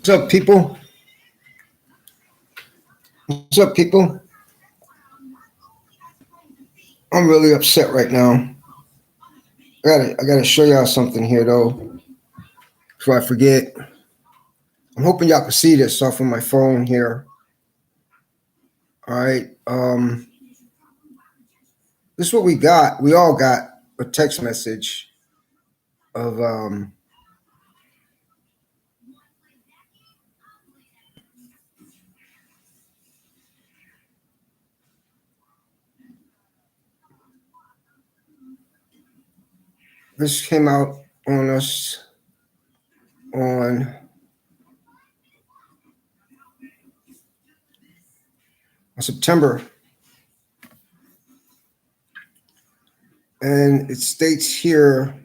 What's up, people? What's up, people? I'm really upset right now. I gotta show y'all something here though, before I forget. I'm hoping y'all can see this off of my phone here. All right. This is what we got. We all got a text message of this came out on us on September. And it states here,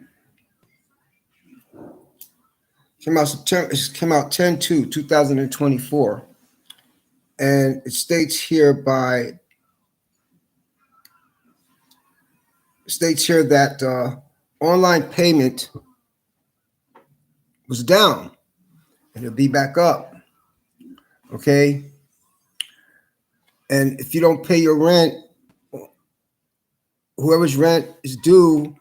came out 10/2/2024. And it states here that online payment was down and it'll be back up. Okay. And if you don't pay your rent, whoever's rent is due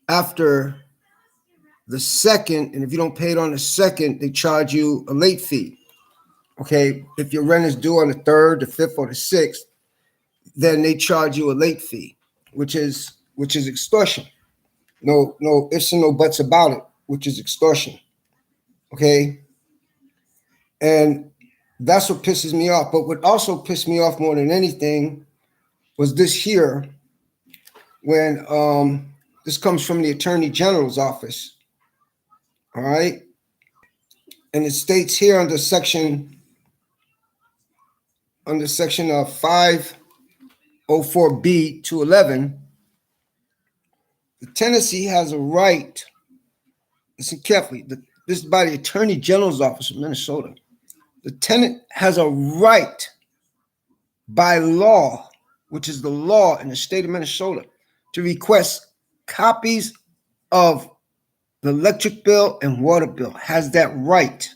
after the second, and if you don't pay it on the second, they charge you a late fee. Okay. If your rent is due on the 3rd, the 5th, or the 6th, then they charge you a late fee, which is extortion. No ifs and no buts about it, which is extortion. Okay. And that's what pisses me off. But what also pissed me off more than anything was this here, when this comes from the Attorney General's office. All right. And it states here under section of 504B-11, the tenancy has a right. Listen carefully. This is by the Attorney General's office of Minnesota. The tenant has a right by law, which is the law in the state of Minnesota, to request copies of the electric bill and water bill. Has that right.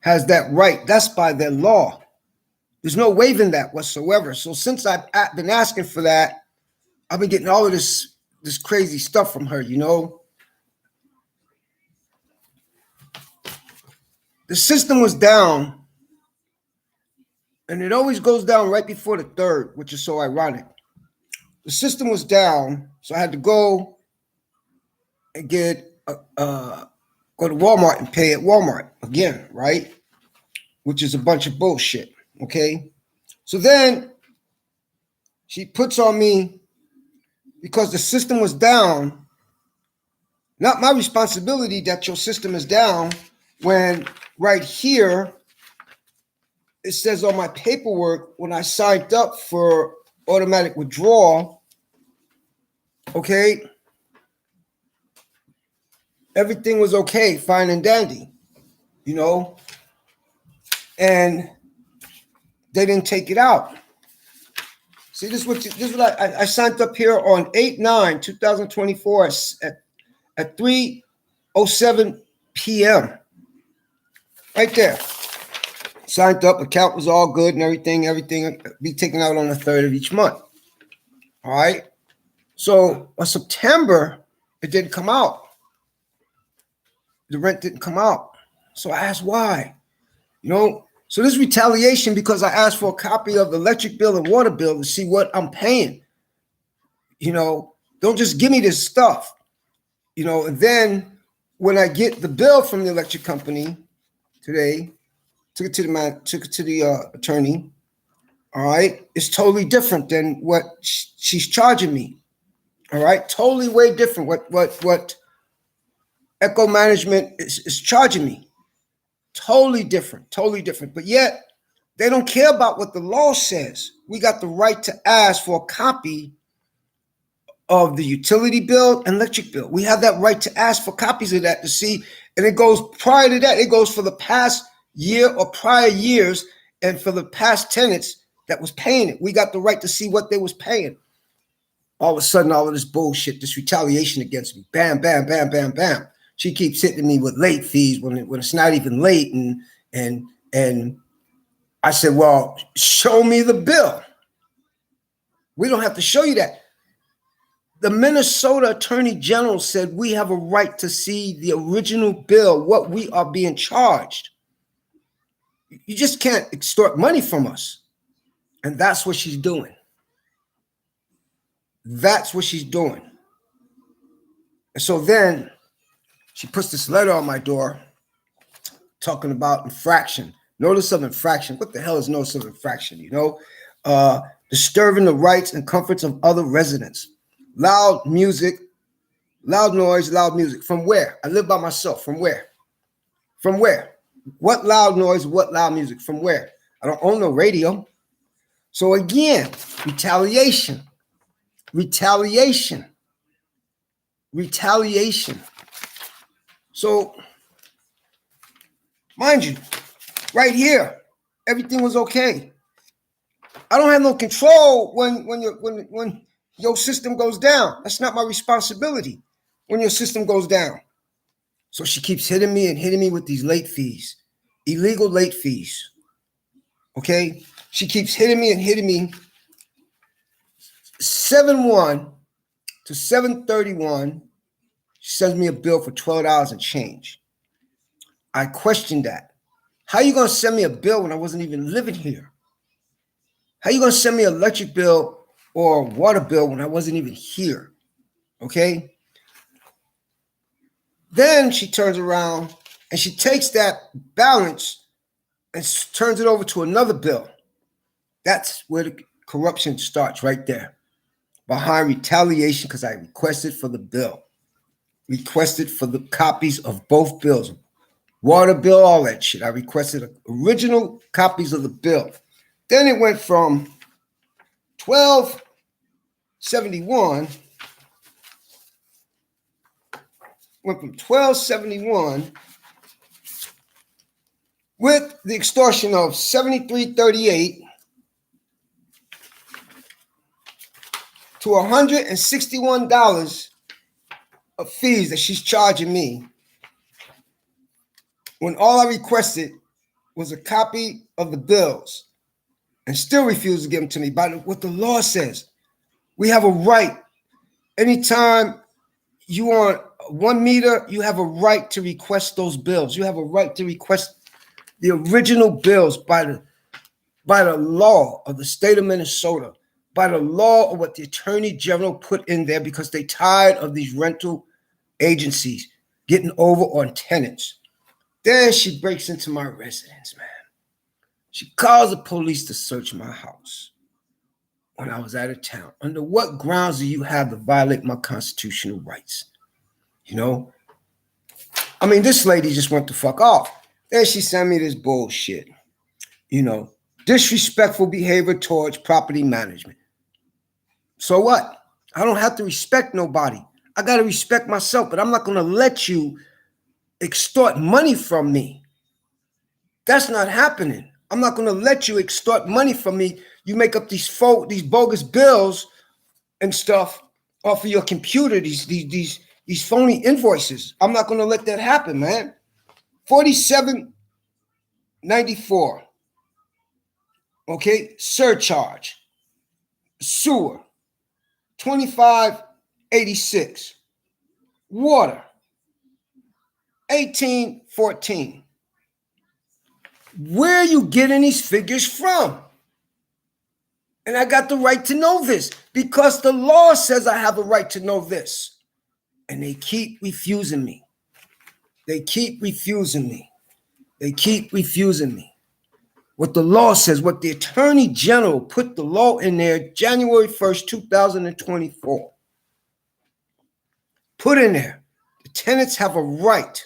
That's by their law. There's no waiving that whatsoever. So since I've been asking for that, I've been getting all of this crazy stuff from her, The system was down, and it always goes down right before the 3rd, which is so ironic. The system was down, so I had to go and go to Walmart and pay at Walmart again, right? Which is a bunch of bullshit, okay? So then she puts on me, because the system was down, not my responsibility that your system is down, when right here it says on my paperwork when I signed up for automatic withdrawal, okay, everything was okay, fine and dandy, and they didn't take it out. See, this is what I signed up here on 8/9/2024 at 3:07 p.m. Right there. Signed up, account was all good and everything be taken out on the 3rd of each month. All right. So on September, it didn't come out. The rent didn't come out. So I asked why. So this retaliation because I asked for a copy of the electric bill and water bill to see what I'm paying. Don't just give me this stuff. And then when I get the bill from the electric company today, took it to the attorney. All right, it's totally different than what she's charging me. All right, totally way different. What Echo Management is charging me. Totally different. But yet they don't care about what the law says. We got the right to ask for a copy of the utility bill and electric bill. We have that right to ask for copies of that to see. And it goes prior to that. It goes for the past year or prior years, and for the past tenants that was paying it. We got the right to see what they was paying. All of a sudden, all of this bullshit, this retaliation against me. Bam, bam, bam, bam, bam. she keeps hitting me with late fees when it's not even late. And I said, well, show me the bill. We don't have to show you that. The Minnesota Attorney General said we have a right to see the original bill, what we are being charged. You just can't extort money from us. And that's what she's doing. That's what she's doing. And so then she puts this letter on my door talking about infraction, notice of infraction. What the hell is notice of infraction? You know, disturbing the rights and comforts of other residents. Loud music, loud noise, loud music. From where? I live by myself. From where? From where? What loud noise, what loud music? From where? I don't own no radio. So again, retaliation, retaliation, retaliation. So, mind you, right here, everything was okay. I don't have no control when your system goes down. That's not my responsibility when your system goes down. So she keeps hitting me with these late fees, illegal late fees. Okay? She keeps hitting me. 7/1 to 7/31, she sends me a bill for $12 and change. I questioned that. How are you going to send me a bill when I wasn't even living here? How are you going to send me an electric bill or a water bill when I wasn't even here? Okay? Then she turns around and she takes that balance and turns it over to another bill. That's where the corruption starts, right there. Behind retaliation, because I requested for the bill. Requested for the copies of both bills. Water bill, all that shit. I requested original copies of the bill. Then it went from $12.71. Went from $12.71 with the extortion of $73.38 to $161 of fees that she's charging me, when all I requested was a copy of the bills, and still refused to give them to me. By what the law says, we have a right. Anytime you want 1 meter, you have a right to request those bills. You have a right to request the original bills by the law of the state of Minnesota, by the law of what the Attorney General put in there, because they tired of these rental agencies getting over on tenants. Then she breaks into my residence, man. She calls the police to search my house when I was out of town. Under what grounds do you have to violate my constitutional rights? You know? I mean, this lady just went the fuck off. Then she sent me this bullshit. You know, disrespectful behavior towards property management. So what? I don't have to respect nobody. I got to respect myself, but I'm not going to let you extort money from me. That's not happening. I'm not going to let you extort money from me. You make up these bogus bills and stuff off of your computer, these phony invoices. I'm not going to let that happen, man. $47.94. Okay, surcharge. Sewer, $25.86. Water, $18.14. Where are you getting these figures from? And I got the right to know this because the law says I have a right to know this. And they keep refusing me. They keep refusing me. They keep refusing me. What the law says, what the Attorney General put the law in there January 1st, 2024. Put in there. The tenants have a right.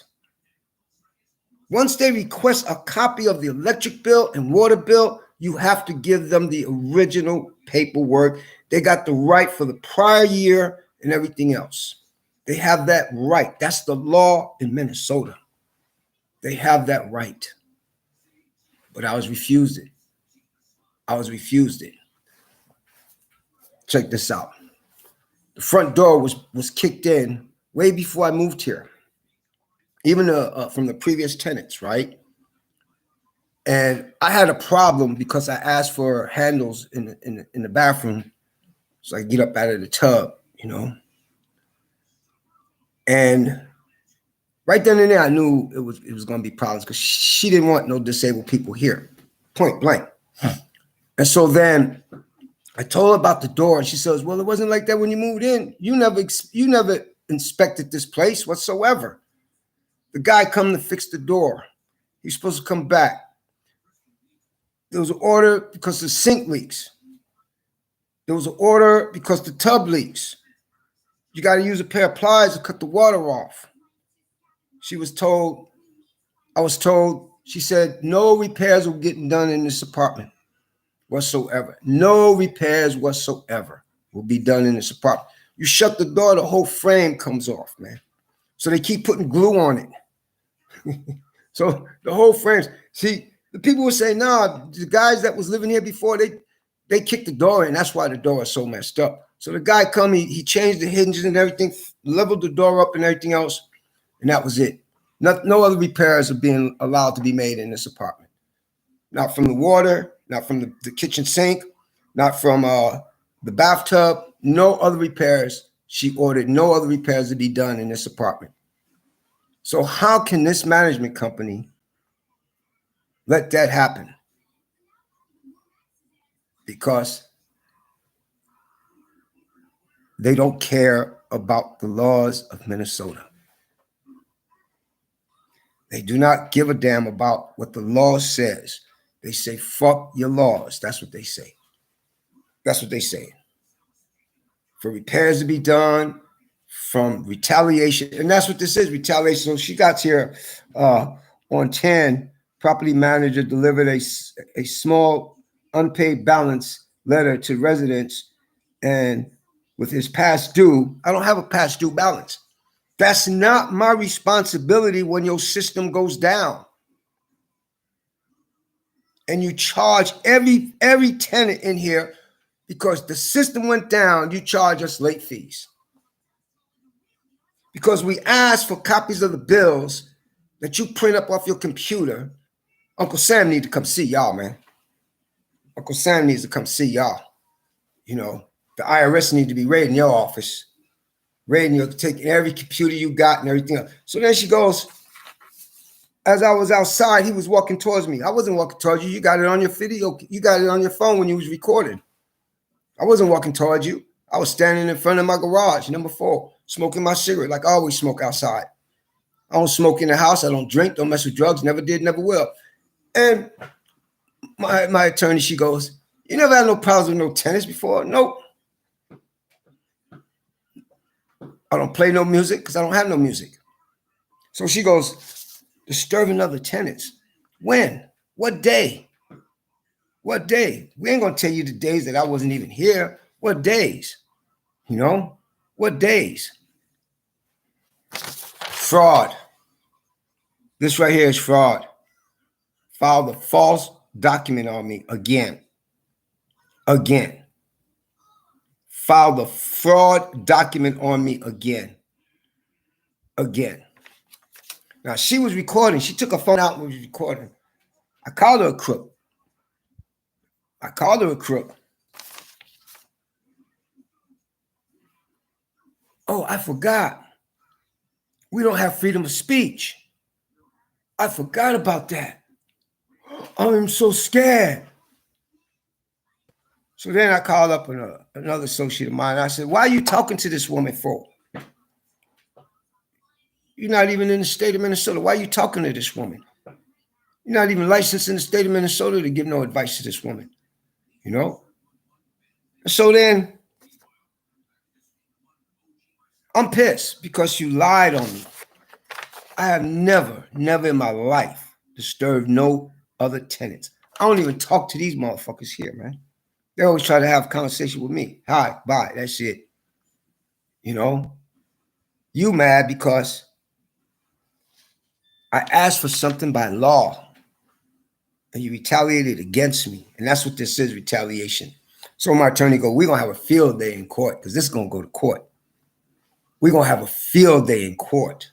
Once they request a copy of the electric bill and water bill, you have to give them the original paperwork. They got the right for the prior year and everything else. They have that right. That's the law in Minnesota. They have that right. But I was refused it. I was refused it. Check this out. The front door was kicked in way before I moved here. even from the previous tenants, right? And I had a problem because I asked for handles in the bathroom so I could get up out of the tub, you know. And right then and there, I knew it was going to be problems because she didn't want no disabled people here, point blank. And so then I told her about the door, and she says, "Well, it wasn't like that when you moved in. You never inspected this place whatsoever. The guy come to fix the door. He's supposed to come back. There was an order because the sink leaks. There was an order because the tub leaks. You got to use a pair of pliers to cut the water off." She was told, I was told, she said, no repairs were getting done in this apartment whatsoever. No repairs whatsoever will be done in this apartment. You shut the door, the whole frame comes off, man. So they keep putting glue on it. So the whole frames. See, the people would say, nah, the guys that was living here before, they kicked the door in. That's why the door is so messed up. So the guy come, he changed the hinges and everything, leveled the door up and everything else, and that was it. No other repairs are being allowed to be made in this apartment. Not from the water, not from the kitchen sink, not from the bathtub. No other repairs. She ordered no other repairs to be done in this apartment. So how can this management company let that happen? Because they don't care about the laws of Minnesota. They do not give a damn about what the law says. They say, fuck your laws. That's what they say. That's what they say. For repairs to be done, from retaliation. And that's what this is, retaliation. So she got here on 10. Property manager delivered a small unpaid balance letter to residents. And with his past due, I don't have a past due balance. That's not my responsibility when your system goes down. And you charge every tenant in here because the system went down, you charge us late fees. Because we asked for copies of the bills that you print up off your computer. Uncle Sam needs to come see y'all, man. Uncle Sam needs to come see y'all. You know, the IRS needs to be raiding your office. Raiding you, taking every computer you got and everything else. So then she goes, as I was outside, he was walking towards me. I wasn't walking towards you. You got it on your video. You got it on your phone when you was recording. I wasn't walking towards you. I was standing in front of my garage, number 4, smoking my cigarette like I always smoke outside. I don't smoke in the house. I don't drink, don't mess with drugs, never did, never will. And my attorney, she goes, you never had no problems with no tenants before? Nope. I don't play no music because I don't have no music. So she goes, disturbing other tenants. When? What day? What day? We ain't going to tell you the days that I wasn't even here. What days? You know? What days? Fraud. This right here is fraud. Filed a false document on me again. Again. Filed a fraud document on me again. Again. Now, she was recording. She took her phone out and was recording. I called her a crook. I called her a crook. Oh, I forgot. We don't have freedom of speech. I forgot about that. I'm so scared. So then I called up another associate of mine. I said, why are you talking to this woman for? You're not even in the state of Minnesota. Why are you talking to this woman? You're not even licensed in the state of Minnesota to give no advice to this woman. You know? So then I'm pissed because you lied on me. I have never in my life disturbed no other tenants. I don't even talk to these motherfuckers here, man. They always try to have a conversation with me. Hi, bye, that's it. You know? You mad because I asked for something by law and you retaliated against me. And that's what this is, retaliation. So my attorney go, we're going to have a field day in court because this is going to go to court. We're going to have a field day in court,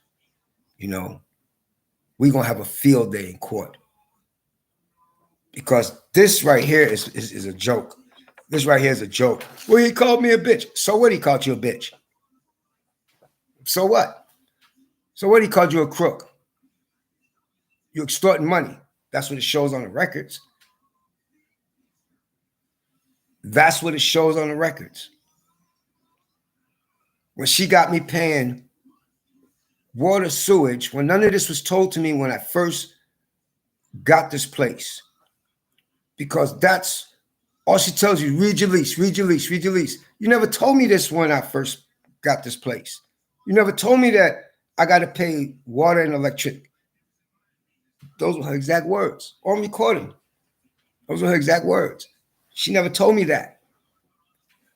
you know. we're going to have a field day in court. Because this right here is a joke. This right here is a joke. Well, he called me a bitch. So what? He called you a bitch. So what? So what? He called you a crook. You're extorting money. That's what it shows on the records. That's what it shows on the records. When she got me paying water, sewage, when none of this was told to me when I first got this place. Because that's all she tells you, read your lease, read your lease, read your lease. You never told me this when I first got this place. You never told me that I got to pay water and electric. Those were her exact words on recording. Those were her exact words. She never told me that.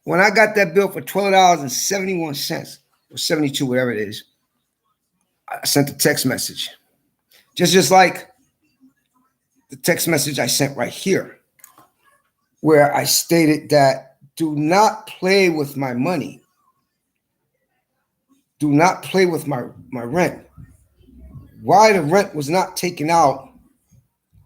When I got that bill for $12.71 or 72, whatever it is, I sent a text message. Just like the text message I sent right here, where I stated that do not play with my money. Do not play with my rent. Why the rent was not taken out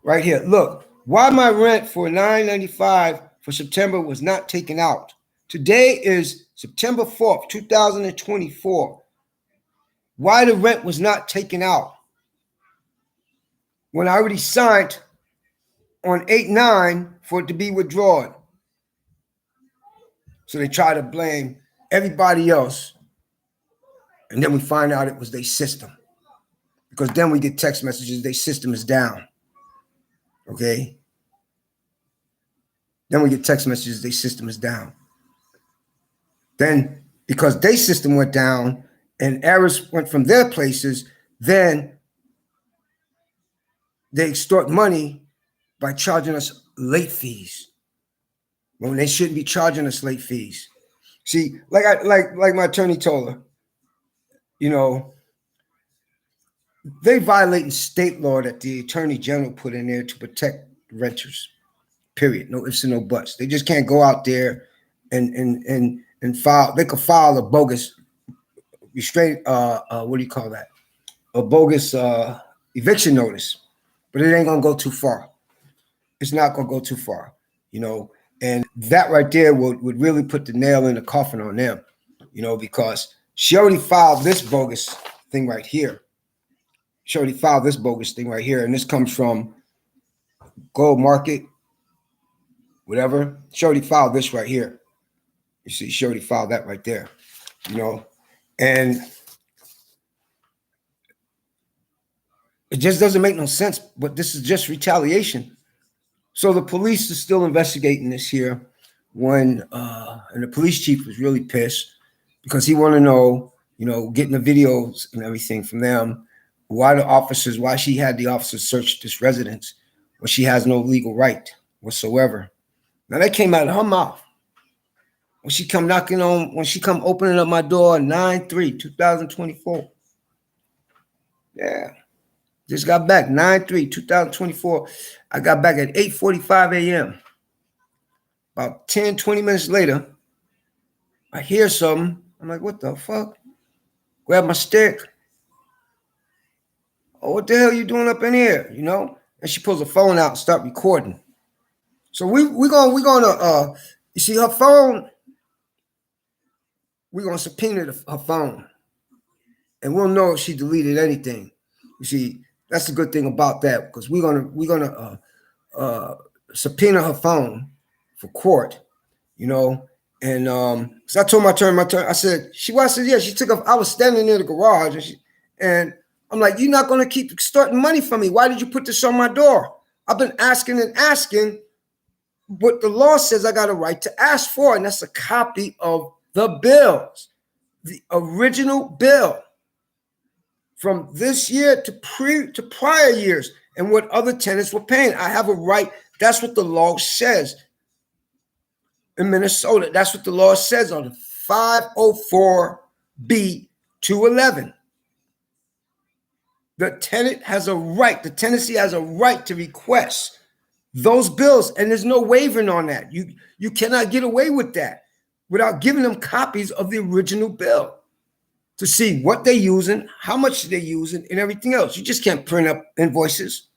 right here. Look, why my rent for $9.95 for September was not taken out. Today is September 4th, 2024. Why the rent was not taken out when I already signed on 8/9 for it to be withdrawn. So they try to blame everybody else. And then we find out it was their system. Because then we get text messages, their system is down. Okay? Then we get text messages, their system is down. Then, because their system went down and errors went from their places, then they extort money by charging us late fees when they shouldn't be charging us late fees. See, like my attorney told her, you know, they violating state law that the attorney general put in there to protect renters. Period. No ifs and no buts. They just can't go out there and file. They could file a bogus restraint. What do you call that? A bogus eviction notice, but it ain't gonna go too far. It's not gonna go too far, you know. And that right there would really put the nail in the coffin on them, you know, because she already filed this bogus thing right here. She already filed this bogus thing right here, and this comes from Gold Market, whatever. She already filed this right here. You see, she already filed that right there, you know, and it just doesn't make no sense, but this is just retaliation. So the police is still investigating this here when, and the police chief was really pissed because he wanted to know, you know, getting the videos and everything from them, why she had the officers search this residence when she has no legal right whatsoever. Now that came out of her mouth. When she come opening up my door 9/3/2024. Yeah. Just got back 9/3/2024. I got back at 8:45 a.m. About 10, 20 minutes later, I hear something. I'm like, what the fuck? Grab my stick. Oh, what the hell are you doing up in here? You know? And she pulls her phone out and start recording. So we're gonna you see her phone, we're gonna subpoena her phone. And we'll know if she deleted anything. You see, that's the good thing about that, because we're gonna subpoena her phone for court, you know. And so I told my turn. I said, I said, yeah, she took off. I was standing near the garage, and I'm like, you're not gonna keep extorting money from me. Why did you put this on my door? I've been asking and asking, but the law says I got a right to ask for, and that's a copy of the bills, the original bill from this year to prior years, and what other tenants were paying. I have a right. That's what the law says in Minnesota. That's what the law says on 504B211. The tenant has a right. The tenancy has a right to request those bills, and there's no wavering on that. You cannot get away with that without giving them copies of the original bill. to see what they're using, how much they're using, and everything else. You just can't print up invoices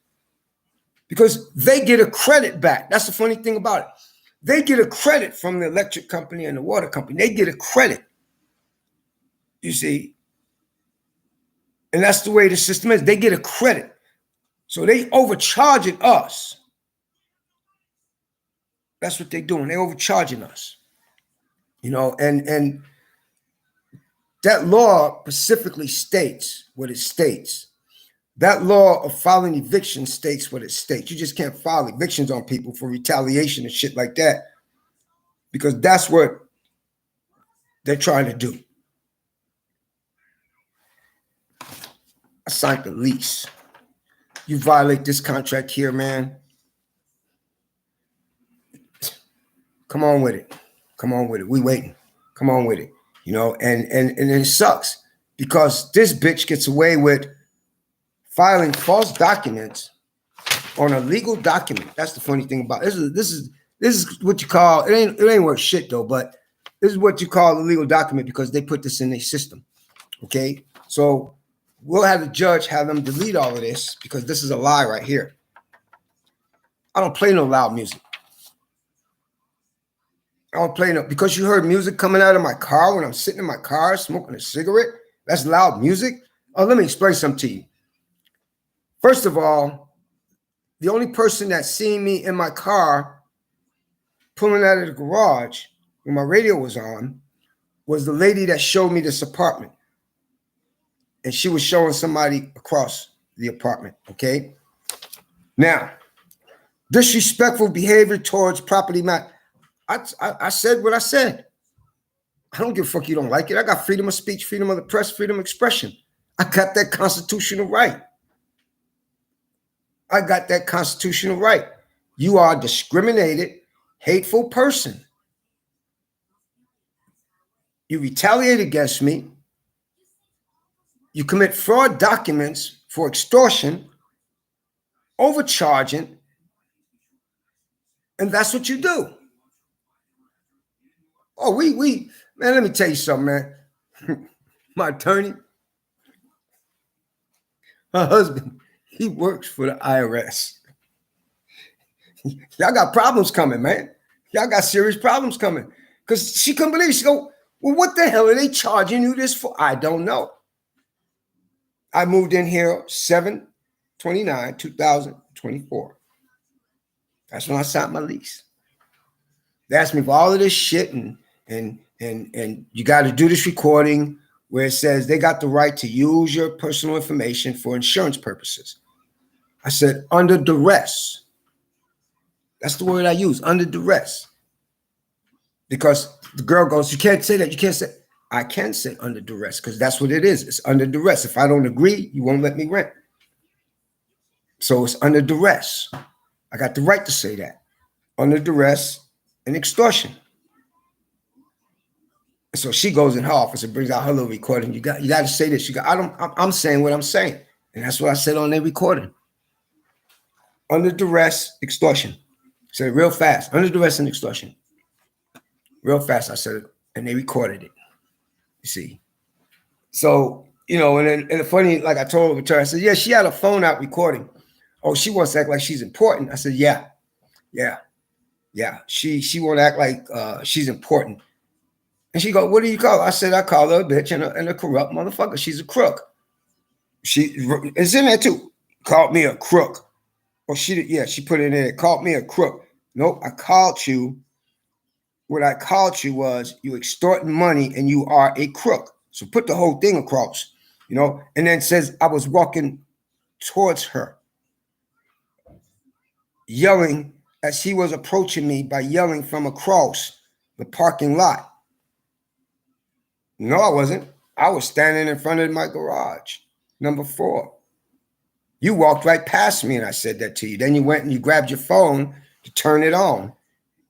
because they get a credit back. That's the funny thing about it. They get a credit from the electric company and the water company. They get a credit, you see. And that's the way the system is. They get a credit. So they overcharging us. That's what they're doing. They're overcharging us. You know, and that law specifically states what it states. That law of filing eviction states what it states. You just can't file evictions on people for retaliation and shit like that because that's what they're trying to do. I signed the lease. You violate this contract here, man. Come on with it. Come on with it. We waiting. Come on with it. You know, and it sucks because this bitch gets away with filing false documents on a legal document. That's the funny thing about it. This is what you call it ain't worth shit though, but this is what you call a legal document because they put this in their system. Okay, so we'll have the judge have them delete all of this because this is a lie right here. I don't play no loud music. I don't play no because you heard music coming out of my car when I'm sitting in my car smoking a cigarette. That's loud music. Oh, let me explain something to you. First of all, the only person that seen me in my car pulling out of the garage when my radio was on was the lady that showed me this apartment. And she was showing somebody across the apartment, okay? Now, disrespectful behavior towards property man. I said what I said. I don't give a fuck you don't like it. I got freedom of speech, freedom of the press, freedom of expression. I got that constitutional right. I got that constitutional right. You are a discriminated, hateful person. You retaliate against me. You commit fraud documents for extortion, overcharging, and that's what you do. Oh, man, let me tell you something, man. My attorney, her husband, he works for the IRS. Y'all got problems coming, man. Y'all got serious problems coming. Because she couldn't believe it. She go, well, what the hell are they charging you this for? I don't know. I moved in here 7/29/2024. That's when I signed my lease. They asked me for all of this shit and you got to do this recording where it says they got the right to use your personal information for insurance purposes. I said, under duress. That's the word I use, under duress. Because the girl goes, you can't say that. You can't say. I can say under duress because that's what it is. It's under duress. If I don't agree, you won't let me rent. So it's under duress. I got the right to say that. Under duress and extortion. So she goes in her office and brings out her little recording. You got to say this. I'm saying what I'm saying. And that's what I said on their recording. Under duress, extortion. Say it real fast. Under duress and extortion. Real fast, I said it. And they recorded it. You see. So, you know, and the funny, like I told her, I said, yeah, she had a phone out recording. Oh, she wants to act like she's important. I said, yeah. She won't act like she's important. And she go, what do you call her? I said, I call her a bitch and a corrupt motherfucker. She's a crook. It's in there too. Called me a crook. Or she put it in there. Called me a crook. Nope, I called you. What I called you was you extorting money and you are a crook. So put the whole thing across, you know, and then says I was walking towards her, yelling as he was approaching me by yelling from across the parking lot. No, I wasn't. I was standing in front of my garage, number 4. You walked right past me and I said that to you. Then you went and you grabbed your phone to turn it on.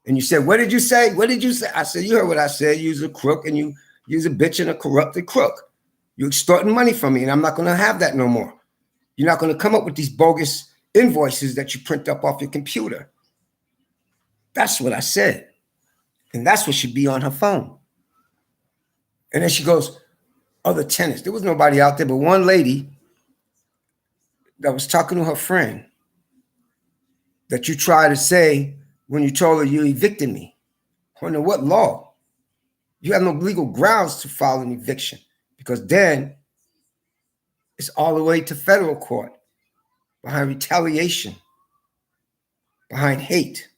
And you said, what did you say? What did you say? I said, you heard what I said. You's a crook and you's a bitch and a corrupted crook. You're extorting money from me and I'm not going to have that no more. You're not going to come up with these bogus invoices that you print up off your computer. That's what I said. And that's what should be on her phone. And then she goes, other tenants. There was nobody out there but one lady that was talking to her friend that you tried to say when you told her you evicted me. Under what law? You have no legal grounds to file an eviction because then it's all the way to federal court behind retaliation, behind hate,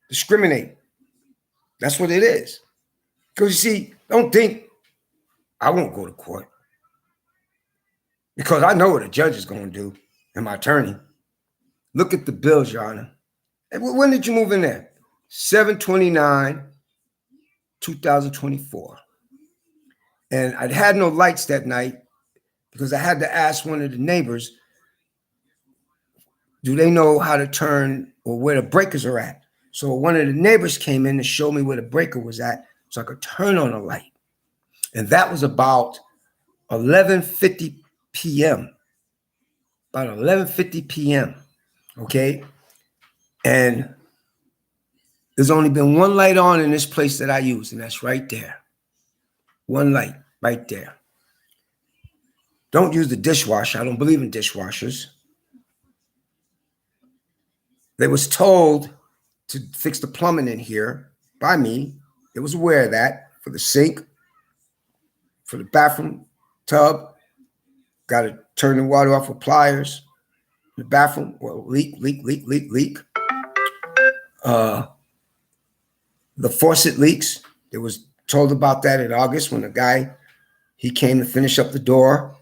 discriminate. That's what it is. Because you see, don't think I won't go to court because I know what a judge is going to do and my attorney. Look at the bills, Your Honor. When did you move in there? 7/29/2024. And I had no lights that night because I had to ask one of the neighbors, do they know how to turn or where the breakers are at? So one of the neighbors came in to show me where the breaker was at so I could turn on a light. And that was about 11:50 p.m. About 11:50 p.m. Okay. And there's only been one light on in this place that I use, and that's right there. One light right there. Don't use the dishwasher. I don't believe in dishwashers. They was told to fix the plumbing in here by me. They was aware of that for the sink, for the bathroom tub. Got to turn the water off with pliers. The bathroom, well, leak. The faucet leaks. They was told about that in August when the guy, he came to finish up the door.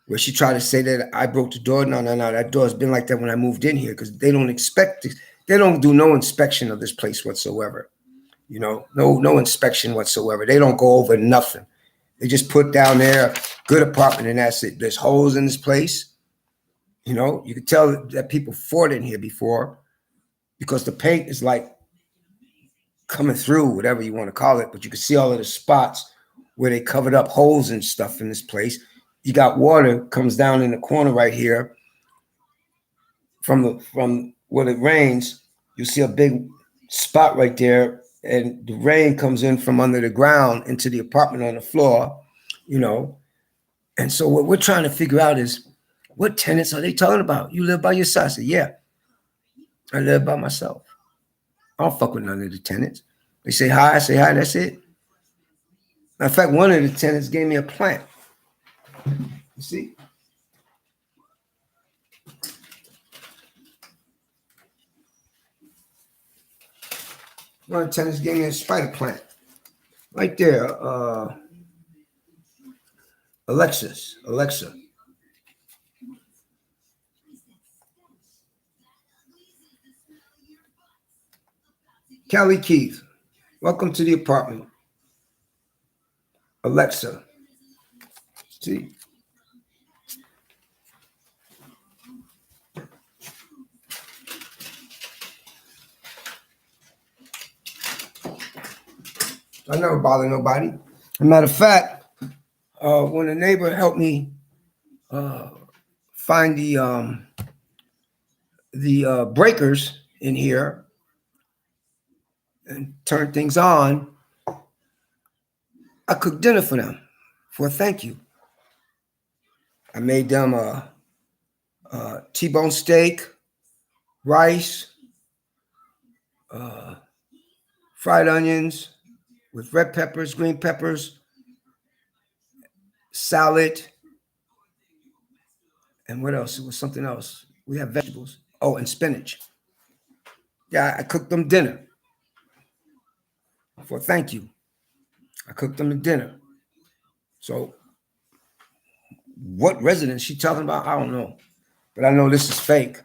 Where she tried to say that I broke the door. No. That door's been like that when I moved in here because they don't expect it. They don't do no inspection of this place whatsoever. You know, no inspection whatsoever. They don't go over nothing. They just put down there, good apartment, and that's it. There's holes in this place. You know, you can tell that people fought in here before because the paint is like coming through, whatever you want to call it. But you can see all of the spots where they covered up holes and stuff in this place. You got water comes down in the corner right here from where it rains. You see a big spot right there, and the rain comes in from under the ground into the apartment on the floor, you know. And so what we're trying to figure out is what tenants are they talking about? You live by yourself? I said, yeah, I live by myself. I don't fuck with none of the tenants. They say hi, I say hi, that's it. Matter of fact, one of the tenants gave me a plant. You see? One of the tenants gave me a spider plant. Right there. Alexa. Callie Keith, welcome to the apartment. Alexa. See? I never bother nobody. As a matter of fact, when a neighbor helped me find the breakers in here and turn things on, I cooked dinner for them for a thank you. I made them a T-bone steak, rice, fried onions with red peppers, green peppers, salad, and what else? It was something else. We have vegetables. Oh, and spinach. Yeah, I cooked them dinner for thank you. I cooked them the dinner. So what residence she talking about? I don't know. But I know this is fake.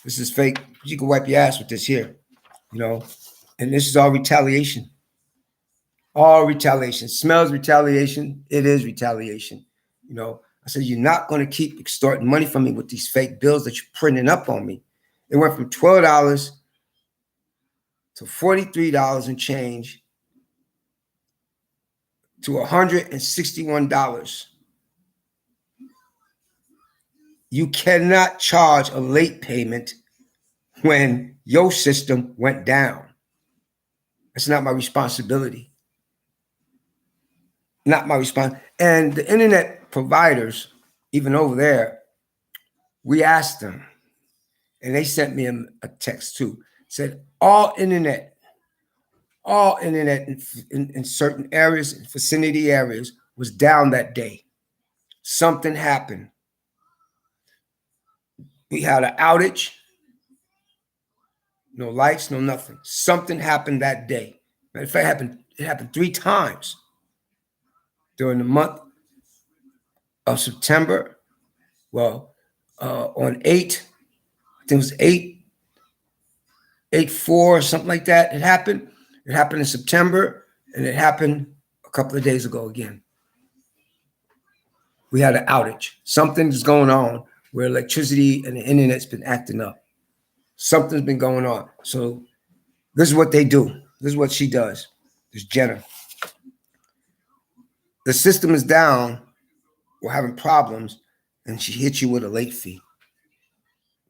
This is fake. You can wipe your ass with this here, you know. And this is all retaliation. All retaliation. Smells retaliation. It is retaliation. You know, I said, you're not going to keep extorting money from me with these fake bills that you're printing up on me. It went from $12 to $43 and change to $161. You cannot charge a late payment when your system went down. It's not my responsibility. Not my response. And the internet providers, even over there, we asked them, and they sent me a text too. Said all internet in certain areas, in vicinity areas, was down that day. Something happened. We had an outage. No lights, no nothing. Something happened that day. Matter of fact, it happened 3 times during the month of September. Well, on 8, I think it was 8/4 or something like that. It happened. It happened in September, and it happened a couple of days ago again. We had an outage. Something's going on where electricity and the internet's been acting up. Something's been going on. So this is what they do. This is what she does. This Jenna. The system is down. We're having problems, and she hits you with a late fee.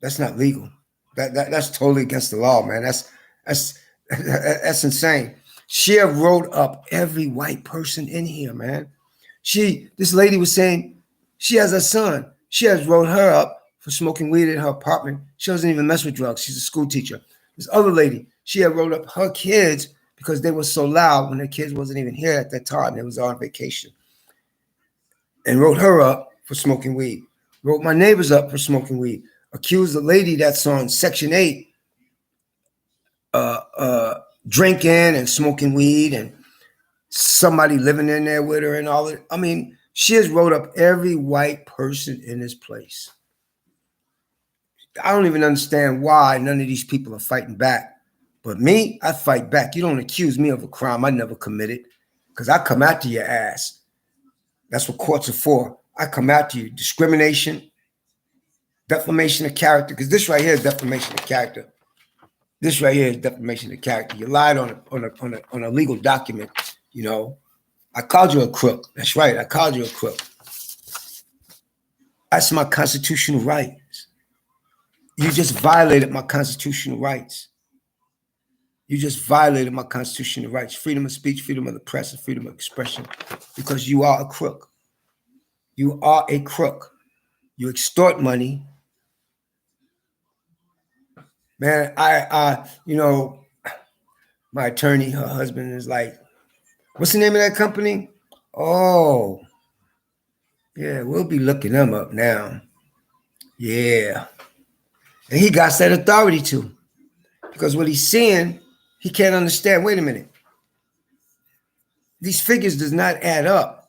That's not legal. That's totally against the law, man. That's insane. She have wrote up every white person in here, man. This lady was saying she has a son. She has wrote her up for smoking weed in her apartment. She doesn't even mess with drugs. She's a school teacher. This other lady, she had wrote up her kids because they were so loud when their kids wasn't even here at that time. They was on vacation. And wrote her up for smoking weed. Wrote my neighbors up for smoking weed. Accused the lady that's on Section 8 drinking and smoking weed and somebody living in there with her and all that. I mean, she has wrote up every white person in this place. I don't even understand why none of these people are fighting back. But me, I fight back. You don't accuse me of a crime I never committed because I come after your ass. That's what courts are for. I come after you. Discrimination, defamation of character, because this right here is defamation of character. This right here is defamation of character. You lied on a legal document, you know. I called you a crook. That's right. I called you a crook. That's my constitutional rights. You just violated my constitutional rights. You just violated my constitutional rights. Freedom of speech, freedom of the press, and freedom of expression. Because you are a crook. You are a crook. You extort money. Man, my attorney, her husband is like, what's the name of that company? Oh, yeah, we'll be looking them up now. Yeah. And he got that authority too. Because what he's seeing, he can't understand. Wait a minute. These figures does not add up.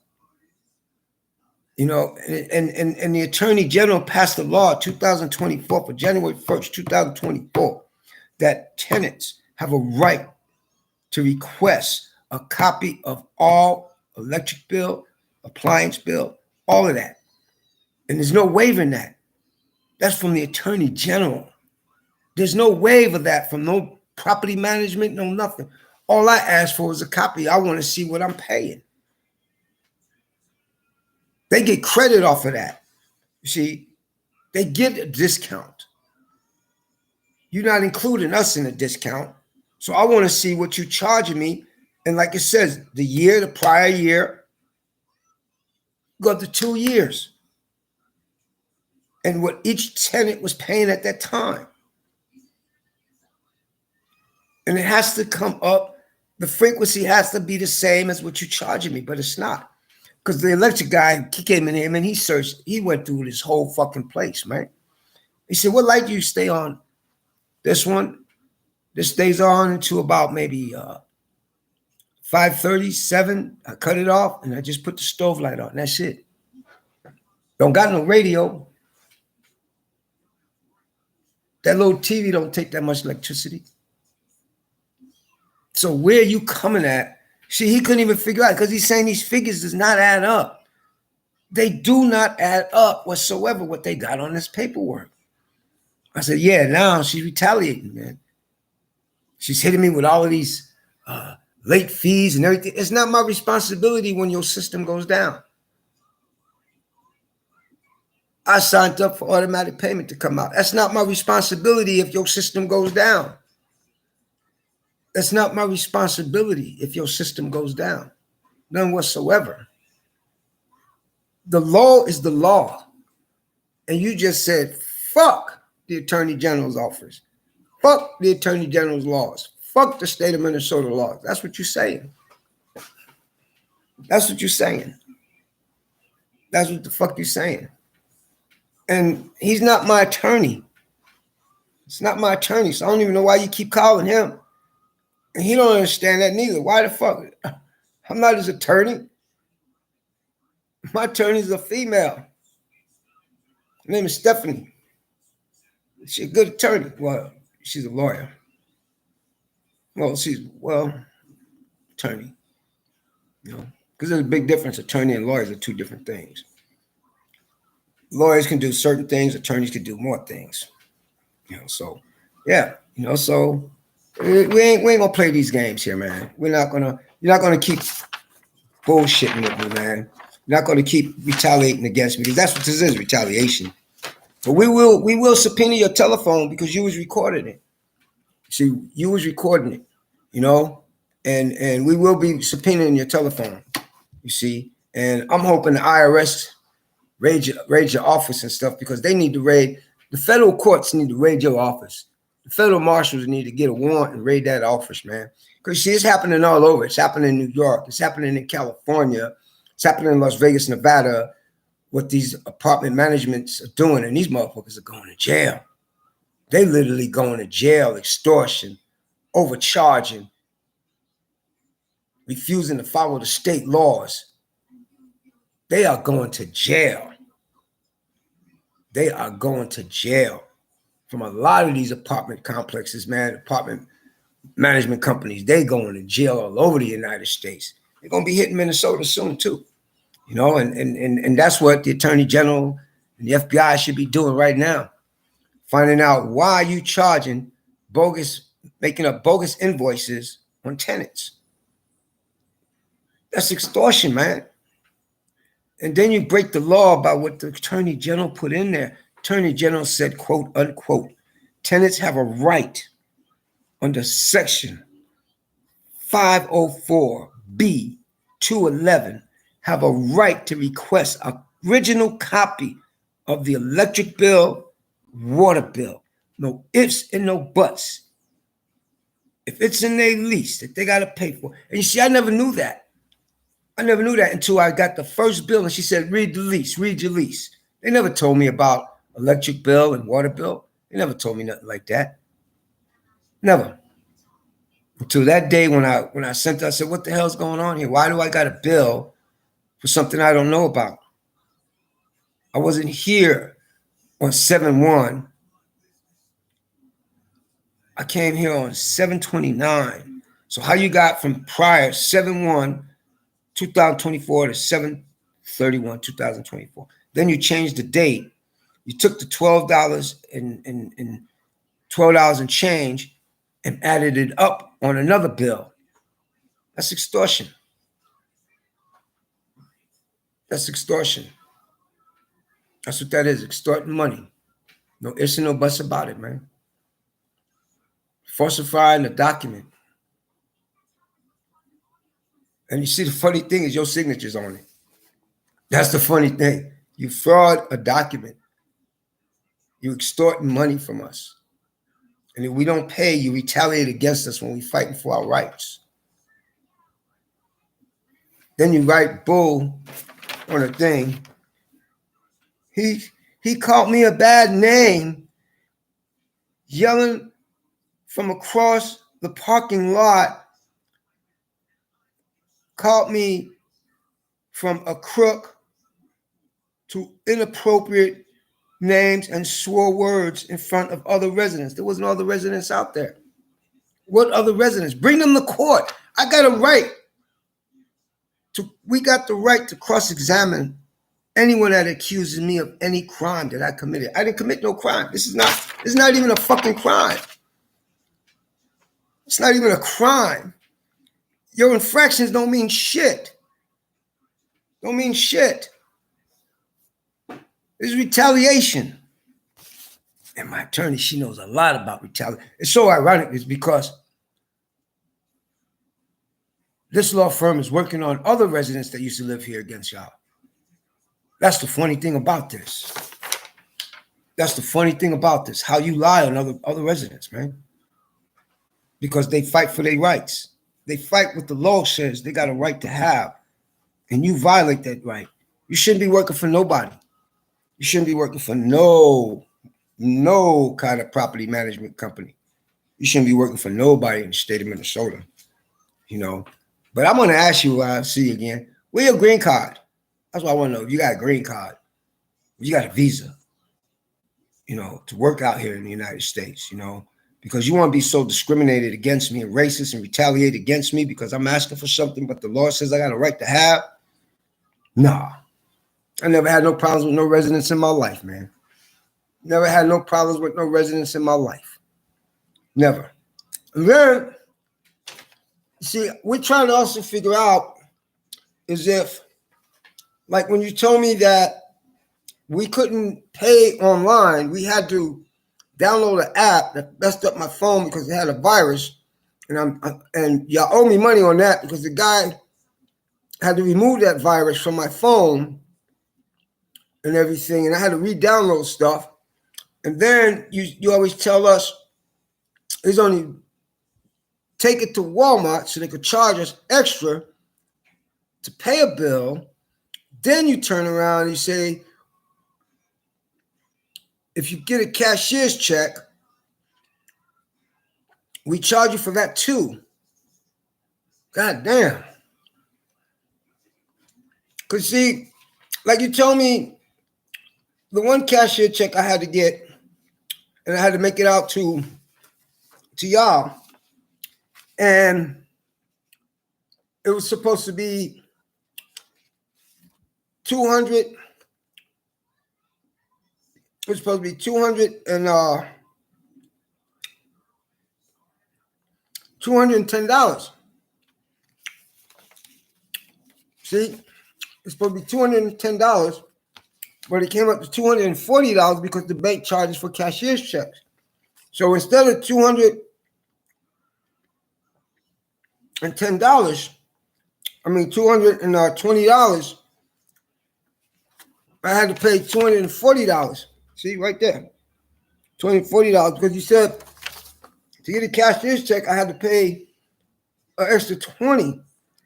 You know, and the Attorney General passed a law 2024 for January 1st, 2024, that tenants have a right to request a copy of all electric bill, appliance bill, all of that. And there's no waiver in that. That's from the Attorney General. There's no waiver of that from no property management, no nothing. All I ask for is a copy. I want to see what I'm paying. They get credit off of that. You see, they get a discount. You're not including us in a discount. So I want to see what you're charging me. And like it says, the prior year, go up to 2 years. And what each tenant was paying at that time. And it has to come up. The frequency has to be the same as what you're charging me, but it's not. Because the electric guy, he came in here, man, he went through this whole fucking place, man. He said, what light do you stay on? This one, this stays on until about maybe 5:30, 7. I cut it off, and I just put the stove light on. That's it. Don't got no radio. That little TV don't take that much electricity. So where are you coming at? See, he couldn't even figure out because he's saying these figures does not add up. They do not add up whatsoever what they got on this paperwork. I said, yeah, now she's retaliating, man. She's hitting me with all of these late fees and everything. It's not my responsibility when your system goes down. I signed up for automatic payment to come out. That's not my responsibility if your system goes down. That's not my responsibility if your system goes down. None whatsoever. The law is the law. And you just said, fuck the Attorney General's office. Fuck the Attorney General's laws. Fuck the state of Minnesota laws. That's what you're saying. That's what you're saying. That's what the fuck you're saying. And he's not my attorney. It's not my attorney, so I don't even know why you keep calling him. And he don't understand that neither. Why the fuck? I'm not his attorney. My attorney's a female. Her name is Stephanie. She's a good attorney. Well, she's a lawyer. Well, attorney. You know, because there's a big difference. Attorney and lawyers are two different things. Lawyers can do certain things. Attorneys can do more things. You know, so yeah. You know, so we ain't gonna play these games here, man. You're not gonna keep bullshitting with me, man. You're not gonna keep retaliating against me, because that's what this is, retaliation. But we will subpoena your telephone because you was recording it. See, you was recording it, you know, and we will be subpoenaing your telephone, you see. And I'm hoping the IRS raid your office and stuff, because they need to raid. The federal courts need to raid your office. The federal marshals need to get a warrant and raid that office, man. Because see, it's happening all over. It's happening in New York. It's happening in California. It's happening in Las Vegas, Nevada, what these apartment managements are doing. And these motherfuckers are going to jail. They literally going to jail, extortion, overcharging, refusing to follow the state laws. They are going to jail. They are going to jail from a lot of these apartment complexes, man, apartment management companies. They going to jail all over the United States. They're going to be hitting Minnesota soon too, you know, and that's what the Attorney General and the FBI should be doing right now. Finding out why you charging making up bogus invoices on tenants. That's extortion, man. And then you break the law about what the Attorney General put in there. Attorney General said, quote, unquote, tenants have a right under section 504B 211, have a right to request an original copy of the electric bill, water bill. No ifs and no buts. If it's in their lease that they got to pay for. And you see, I never knew that. I never knew that until I got the first bill and she said, read the lease, read your lease. They never told me about electric bill and water bill. They never told me nothing like that. Never. Until that day when I sent her, I said, what the hell's going on here? Why do I got a bill for something I don't know about? I wasn't here on 7/1. I came here on 7/29. So how you got from prior 7/1 2024 to 7/31 2024? Then you changed the date. You took the $12 and $12 and change and added it up on another bill. That's extortion. That's extortion. That's what that is, extorting money. No ifs and no buts about it, man. Falsifying a document. And you see, the funny thing is your signature's on it. That's the funny thing. You fraud a document. You extorting money from us. And if we don't pay, you retaliate against us when we're fighting for our rights. Then you write bull on a thing. He called me a bad name, yelling from across the parking lot, called me from a crook to inappropriate names and swore words in front of other residents. There wasn't other residents out there. What other residents? Bring them to court. I got a right we got the right to cross-examine anyone that accuses me of any crime that I committed. I didn't commit no crime. This is not even a fucking crime. It's not even a crime. Your infractions don't mean shit. Don't mean shit. This is retaliation. And my attorney, she knows a lot about retaliation. It's so ironic, it's because this law firm is working on other residents that used to live here against y'all. That's the funny thing about this. That's the funny thing about this. How you lie on other residents, man. Because they fight for their rights. They fight what the law says they got a right to have. And you violate that right. You shouldn't be working for nobody. You shouldn't be working for no kind of property management company. You shouldn't be working for nobody in the state of Minnesota, you know. But I'm going to ask you, I'll see you again, where your green card? That's what I want to know. If you got a green card, if you got a visa, you know, to work out here in the United States, you know, because you want to be so discriminated against me and racist and retaliate against me because I'm asking for something, but the law says I got a right to have. Nah. I never had no problems with no residents in my life, man. Never had no problems with no residents in my life. Never. And then, see, we're trying to also figure out is if, like when you told me that we couldn't pay online, we had to download an app that messed up my phone because it had a virus, and y'all owe me money on that because the guy had to remove that virus from my phone and everything, and I had to re-download stuff. And then you always tell us it's only take it to Walmart so they could charge us extra to pay a bill. Then you turn around and you say, if you get a cashier's check, we charge you for that too. God damn. Because see, like you told me, the one cashier check I had to get, and I had to make it out to y'all, and it was supposed to be 200. It was supposed to be $210. See, it's supposed to be $210, but it came up to $240 because the bank charges for cashier's checks. So instead of $210, $220, I had to pay $240. See, right there, $240 because you said to get a cashier's check, I had to pay an extra $20,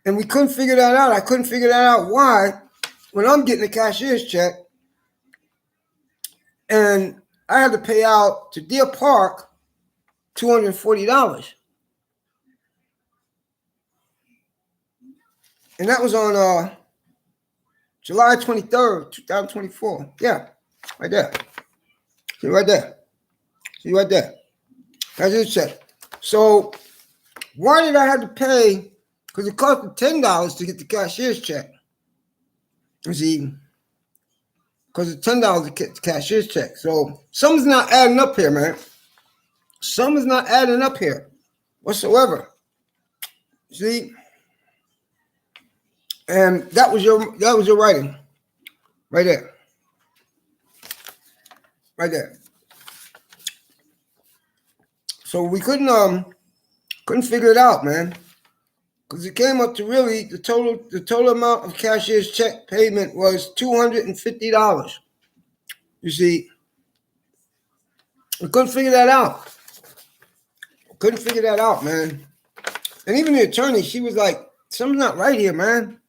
and we couldn't figure that out. I couldn't figure that out why, when I'm getting a cashier's check, and I had to pay out to Deer Park $240, and that was on July 23rd, 2024. Yeah, right there. See right there. See right there. Cashier's check. So why did I have to pay? Because it cost me $10 to get the cashier's check. You see, because it's $10 to get the cashier's check. So something's not adding up here, man. Something's not adding up here whatsoever. See, and that was your writing, right there, right there. So we couldn't figure it out, man, because it came up to really the total amount of cashier's check payment was $250. You see, we couldn't figure that out. Couldn't figure that out, man. And even the attorney, she was like, something's not right here, man.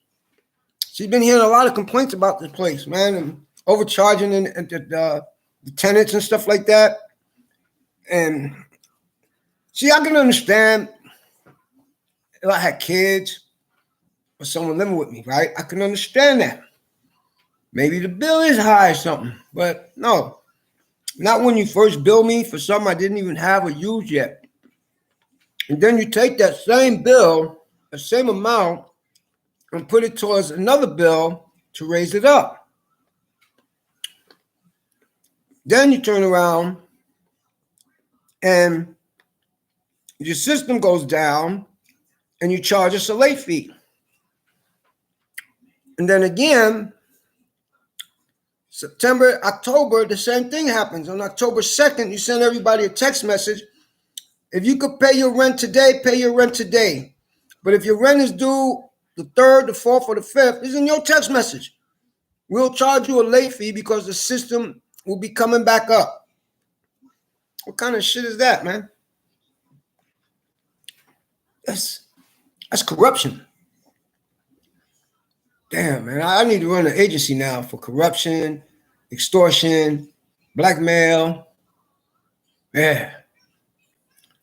She's been hearing a lot of complaints about this place, man, and overcharging and the tenants and stuff like that. And see, I can understand if I had kids or someone living with me, right? I can understand that. Maybe the bill is high or something, but no, not when you first bill me for something I didn't even have or use yet. And then you take that same bill, the same amount, and put it towards another bill to raise it up. Then you turn around and your system goes down and you charge us a late fee. And then again, September, October, the same thing happens. On October 2nd, you send everybody a text message. If you could pay your rent today, pay your rent today. But if your rent is due the 3rd, the 4th, or the 5th, it's in your text message. We'll charge you a late fee because the system will be coming back up. What kind of shit is that, man? That's corruption. Damn, man. I need to run an agency now for corruption, extortion, blackmail. Yeah.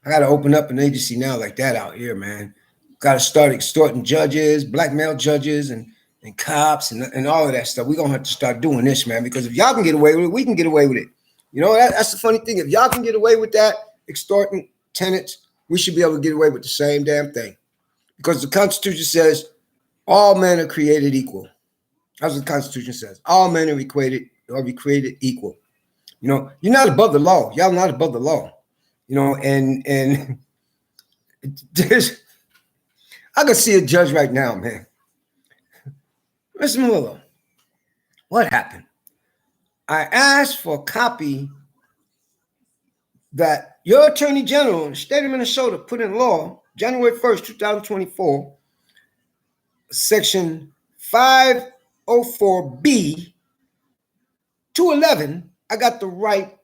I got to open up an agency now like that out here, man. Got to start extorting judges, blackmail judges, and cops and all of that stuff. We're going to have to start doing this, man, because if y'all can get away with it, we can get away with it. You know, that's the funny thing. If y'all can get away with that, extorting tenants, we should be able to get away with the same damn thing. Because the Constitution says all men are created equal. That's what the Constitution says. All men are created equal. You know, you're not above the law. Y'all not above the law. You know, and there's, I can see a judge right now, man. Mr. Mueller, what happened? I asked for a copy that your Attorney General in the state of Minnesota put in law, January 1st, 2024, Section 504B 211. I got the right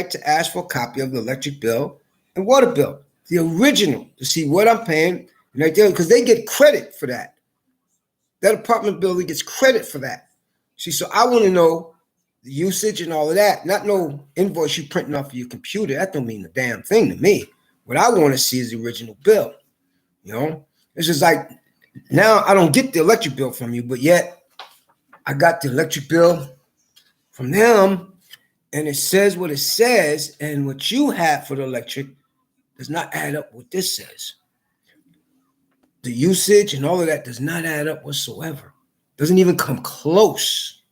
to ask for a copy of the electric bill and water bill, the original, to see what I'm paying, because they get credit for that. That apartment building gets credit for that. See, so I want to know the usage and all of that, not no invoice you printing off of your computer. That don't mean a damn thing to me. What I want to see is the original bill. You know, it's just like now I don't get the electric bill from you, but yet I got the electric bill from them, and it says what it says, and what you have for the electric does not add up what this says. The usage and all of that does not add up whatsoever. Doesn't even come close.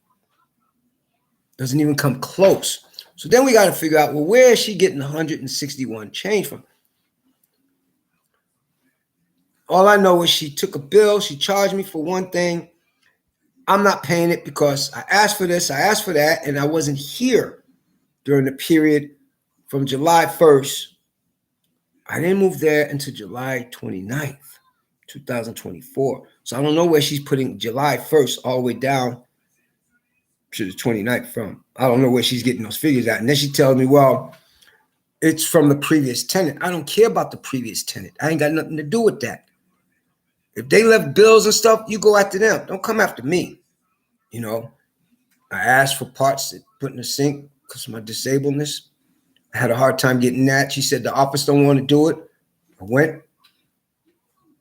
Doesn't even come close. So then we got to figure out, well, where is she getting 161 change from? All I know is she took a bill. She charged me for one thing. I'm not paying it because I asked for this, I asked for that, and I wasn't here during the period from July 1st. I didn't move there until July 29th, 2024. So I don't know where she's putting July 1st all the way down to the 29th from. I don't know where she's getting those figures at. And then she tells me, well, it's from the previous tenant. I don't care about the previous tenant. I ain't got nothing to do with that. If they left bills and stuff, you go after them. Don't come after me. You know, I asked for parts to put in the sink because of my disableness. I had a hard time getting that. She said the office don't want to do it. I went,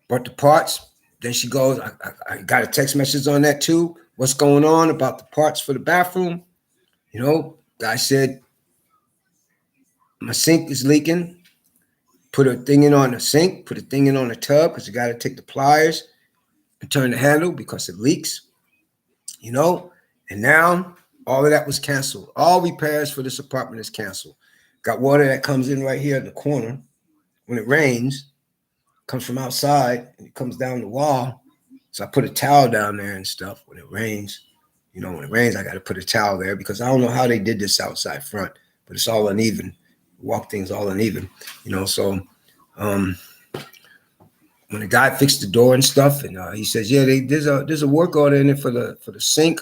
brought the parts. Then she goes, I got a text message on that too. What's going on about the parts for the bathroom? You know, I said, my sink is leaking. Put a thing in on the sink, put a thing in on the tub because you got to take the pliers and turn the handle because it leaks, you know. And now all of that was canceled. All repairs for this apartment is canceled. Got water that comes in right here in the corner. When it rains, it comes from outside and it comes down the wall. So I put a towel down there and stuff when it rains. You know, when it rains, I got to put a towel there because I don't know how they did this outside front, but it's all uneven. Walk things all uneven, you know. So when the guy fixed the door and stuff, and he says, yeah, there's a work order in it for the sink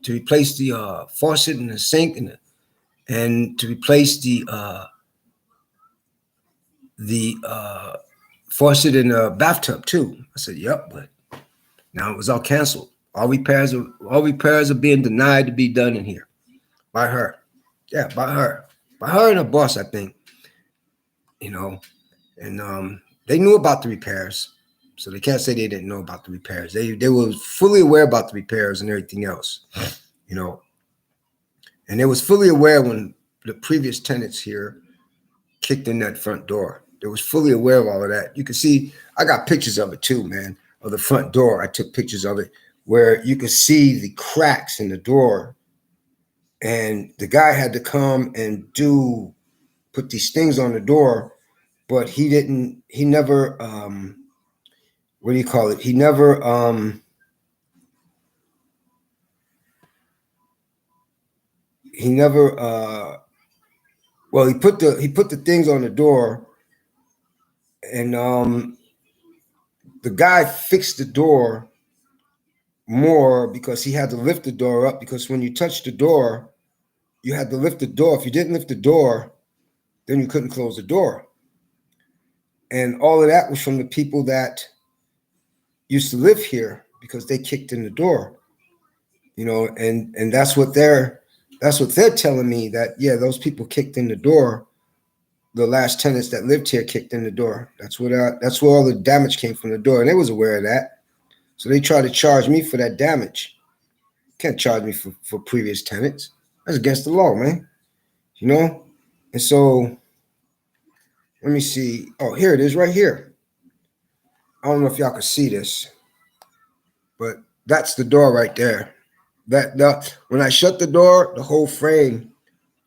to replace the faucet in the sink and to replace the faucet in the bathtub too. I said, yep, but now it was all canceled. All repairs are being denied to be done in here by her. Yeah, by her and her boss, I think. You know, and they knew about the repairs, so they can't say they didn't know about the repairs. They were fully aware about the repairs and everything else, you know. And they was fully aware when the previous tenants here kicked in that front door. They was fully aware of all of that. You can see, I got pictures of it too, man, of the front door. I took pictures of it where you could see the cracks in the door. And the guy had to come and put these things on the door, but he never, what do you call it? He never, well, he put the things on the door, and the guy fixed the door more because he had to lift the door up, because when you touch the door, you had to lift the door. If you didn't lift the door, then you couldn't close the door. And all of that was from the people that used to live here because they kicked in the door, you know, and that's what they're telling me, that, yeah, those people kicked in the door. The last tenants that lived here kicked in the door. That's where all the damage came from, the door. And they was aware of that. So they tried to charge me for that damage. Can't charge me for previous tenants. That's against the law, man. You know? And so, let me see. Oh, here it is right here. I don't know if y'all can see this, but that's the door right there. When I shut the door, the whole frame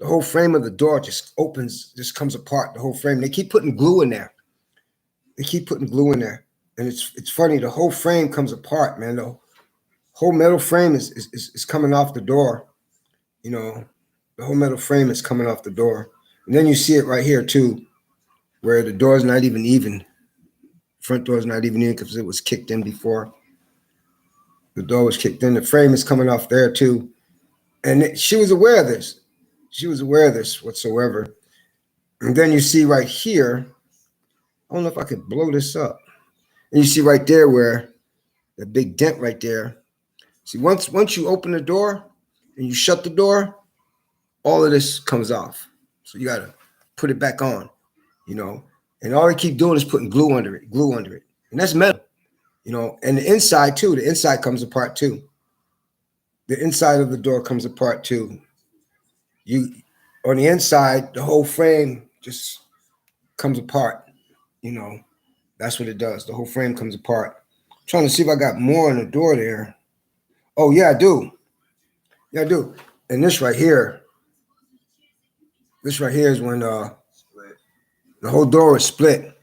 of the door just opens, just comes apart, the whole frame. They keep putting glue in there. And it's funny, the whole frame comes apart, man. The whole metal frame is coming off the door. You know, the whole metal frame is coming off the door. And then you see it right here too, where the door is not even. Front door is not even because it was kicked in before. The door was kicked in. The frame is coming off there too. And she was aware of this. She was aware of this whatsoever. And then you see right here, I don't know if I could blow this up. And you see right there where the big dent right there. See, once you open the door and you shut the door, all of this comes off. So you got to put it back on, you know. And all they keep doing is putting glue under it. And that's metal, you know. And the inside too. The inside comes apart too. The inside of the door comes apart too. On the inside, the whole frame just comes apart, you know. That's what it does. The whole frame comes apart. I'm trying to see if I got more on the door there. Oh, yeah, I do. Yeah, I do. And this right here is when the whole door is split.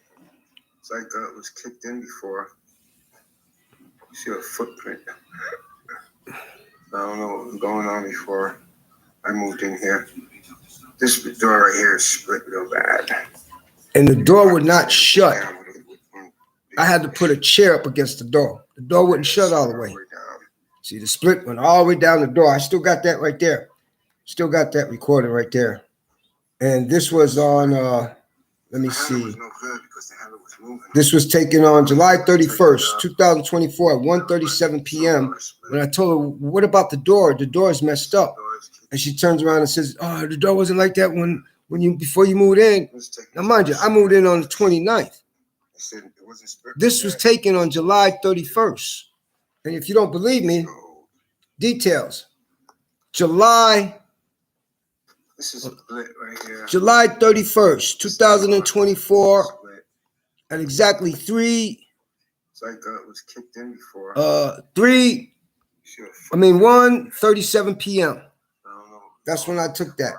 It's like it was kicked in before. You see a footprint. I don't know what was going on before I moved in here. This door right here is split real bad. And the door would not shut. I had to put a chair up against the door. The door wouldn't shut all the way. See, the split went all the way down the door. I still got that right there. Still got that recorded right there. And this was on, let me see. This was taken on July 31st, 2024 at 1:37 p.m. When I told her, what about the door? The door is messed up. And she turns around and says, oh, the door wasn't like that before you moved in. Now, mind you, I moved in on the 29th. This was taken on July 31st. And if you don't believe me, details. July 31st, 2024, at exactly 1:37 p.m. That's when I took that.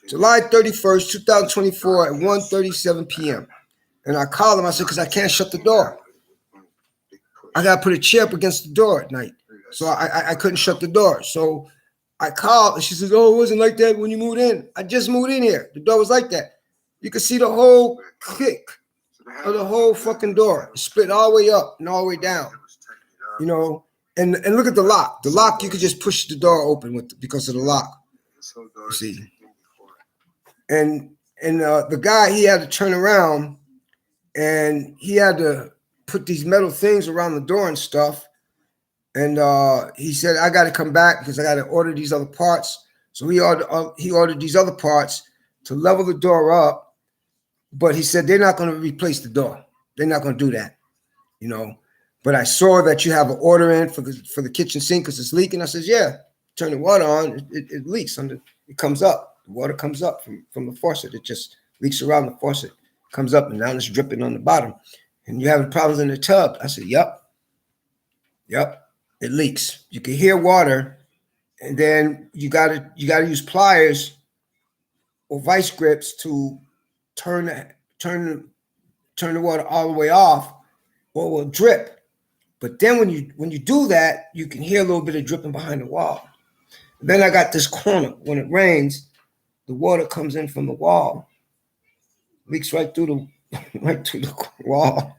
July 31st, 2024 at 1:37 p.m. And I called him. I said, because I can't shut the door. I got to put a chair up against the door at night. So I couldn't shut the door. So I called, and she says, oh, it wasn't like that when you moved in. I just moved in here. The door was like that. You could see the whole click of the whole fucking door. It split all the way up and all the way down. You know, and look at the lock. The lock, you could just push the door open because of the lock. You see. And the guy, he had to turn around, and he had to put these metal things around the door and stuff. And he said, I got to come back because I got to order these other parts. So he ordered these other parts to level the door up. But he said, they're not going to replace the door. They're not going to do that, you know. But I saw that you have an order in for the kitchen sink because it's leaking. I said, yeah, turn the water on. It leaks. It comes up. The water comes up from the faucet. It just leaks around the faucet. Comes up, and now it's dripping on the bottom. And you're having problems in the tub. I said, yep. It leaks. You can hear water, and then you gotta use pliers or vice grips to turn the water all the way off, or it will drip. But then when you do that, you can hear a little bit of dripping behind the wall. Then I got this corner. When it rains, the water comes in from the wall, leaks right through the wall.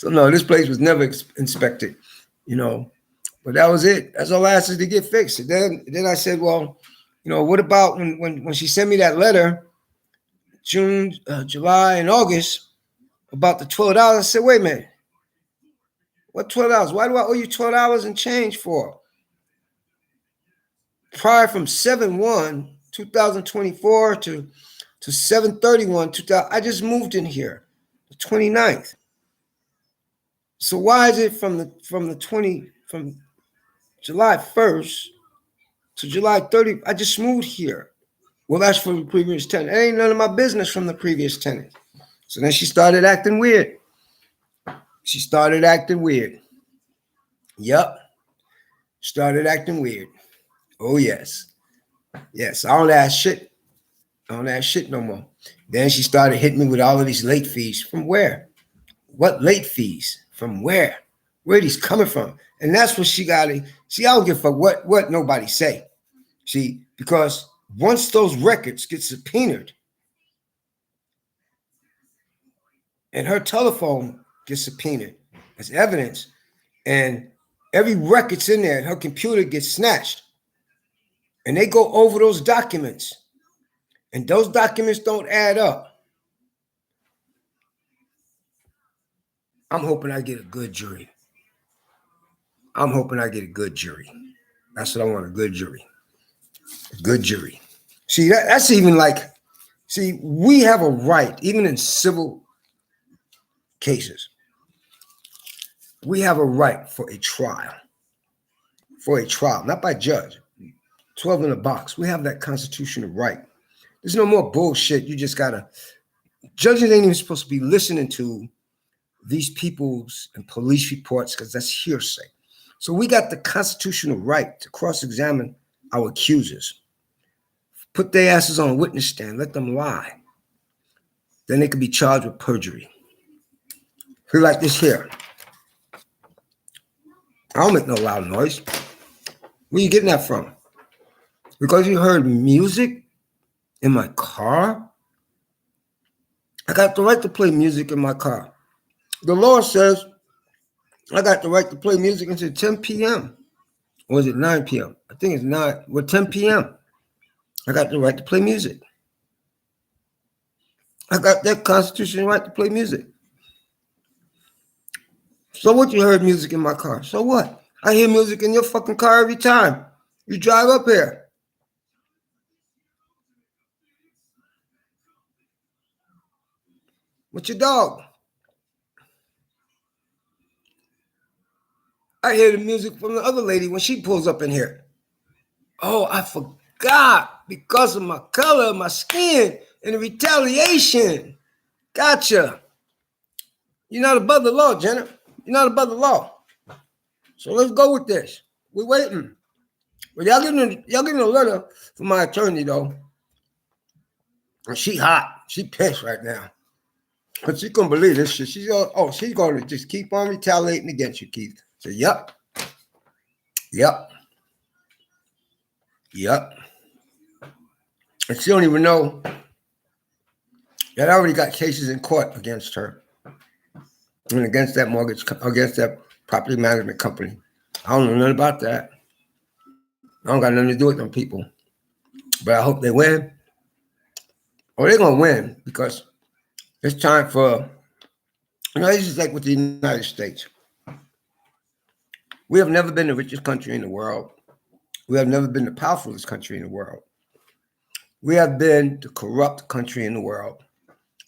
So no, this place was never inspected, you know. But that was it. That's all I asked to get fixed. And then I said, well, you know, what about when she sent me that letter, June, July, and August about the $12? I said, wait a minute, what $12? Why do I owe you $12 and change for? Prior from 7/1/2024 to 7/31/2000, I just moved in here, the 29th. So why is it from July 1st to July 30th? I just moved here. Well, that's from the previous tenant. It ain't none of my business from the previous tenant. So then she started acting weird. Yep. Started acting weird. Oh, yes. Yes, I don't ask shit. I don't ask shit no more. Then she started hitting me with all of these late fees. From where? What late fees? From where? Where are these coming from? And that's what she got to see. I don't give a fuck what nobody say. See, because once those records get subpoenaed and her telephone gets subpoenaed as evidence, and every record's in there, and her computer gets snatched, and they go over those documents, and those documents don't add up, I'm hoping I get a good jury. That's what I want, a good jury. See, that's even like, see, we have a right, even in civil cases, we have a right for a trial, not by judge. 12 in a box. We have that constitutional right. There's no more bullshit. You just gotta, judges ain't even supposed to be listening to these people's and police reports because that's hearsay. So we got the constitutional right to cross-examine our accusers. Put their asses on a witness stand, let them lie. Then they could be charged with perjury. Feel like this here. I don't make no loud noise. Where you getting that from? Because you heard music in my car? I got the right to play music in my car. The law says I got the right to play music until 10 p.m. Or is it 9 p.m.? I think it's 9. Well, 10 p.m. I got the right to play music. I got that constitutional right to play music. So what, you heard music in my car? So what? I hear music in your fucking car every time you drive up here. What's your dog? I hear the music from the other lady when she pulls up in here. Oh, I forgot, because of my color, my skin, and the retaliation. Gotcha. You're not above the law, Jenna. You're not above the law. So let's go with this. We're waiting. But y'all getting a letter from my attorney, though. And she hot. She pissed right now. But she couldn't believe this shit. She's going to just keep on retaliating against you, Keith. So, yep. And she don't even know that I already got cases in court against her and against that against that property management company. I don't know nothing about that. I don't got nothing to do with them people. But I hope they win. Or they're going to win, because it's time for, this is like with the United States. We have never been the richest country in the world. We have never been the powerfulest country in the world. We have been the corrupt country in the world.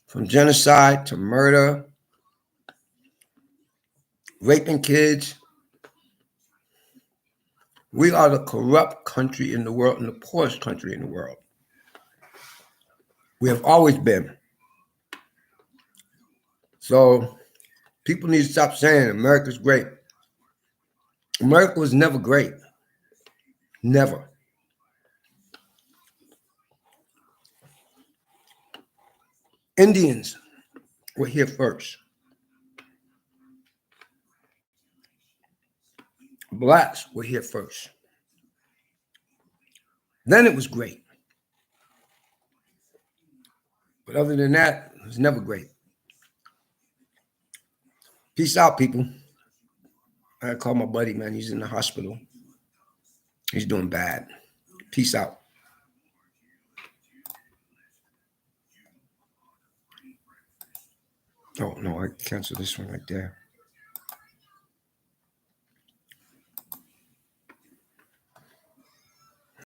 From genocide to murder, raping kids. We are the corrupt country in the world and the poorest country in the world. We have always been. So people need to stop saying America's great. America was never great. Never. Indians were here first. Blacks were here first. Then it was great. But other than that, it was never great. Peace out, people. I call my buddy, man. He's in the hospital. He's doing bad. Peace out. Oh, no, I canceled this one right there.